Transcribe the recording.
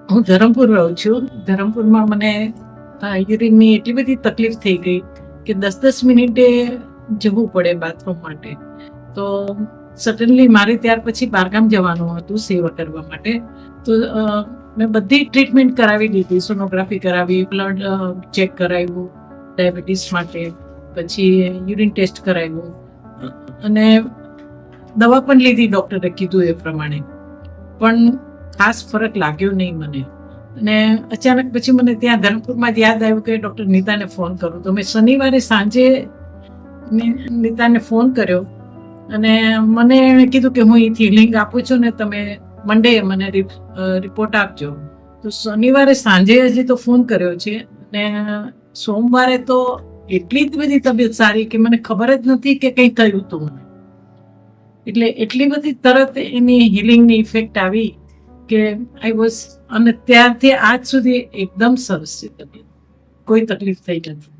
હું ધરમપુર રહું છું. ધરમપુરમાં મને યુરિનની એટલી બધી તકલીફ થઈ ગઈ કે 10-10 મિનિટે જવું પડે બાથરૂમ માટે. તો સડનલી મારે ત્યાર પછી બહારગામ જવાનું હતું સેવા કરવા માટે. તો મેં બધી ટ્રીટમેન્ટ કરાવી દીધી, સોનોગ્રાફી કરાવી, બ્લડ ચેક કરાવ્યું ડાયાબિટીસ માટે, પછી યુરિન ટેસ્ટ કરાવ્યું અને દવા પણ લીધી ડૉક્ટરે કીધું એ પ્રમાણે, પણ ખાસ ફરક લાગ્યો નહીં મને. અને અચાનક પછી મને ત્યાં ધરમપુરમાં જ યાદ આવ્યું કે ડૉક્ટર નીતાને ફોન કરું. તો મેં શનિવારે સાંજે નીતાને ફોન કર્યો અને મને એણે કીધું કે હું અહીંથી લિંક આપું છું ને તમે મંડે મને રિપોર્ટ આપજો. તો શનિવારે સાંજે હજી તો ફોન કર્યો છે ને સોમવારે તો એટલી જ બધી તબિયત સારી કે મને ખબર જ નથી કે કંઈ થયું હતું મને. એટલે એટલી બધી તરત એની હિલિંગની ઇફેક્ટ આવી કે આઈ વોઝ, અને ત્યારથી આજ સુધી એકદમ સરસ છે તબિયત, કોઈ તકલીફ થઈ નથી.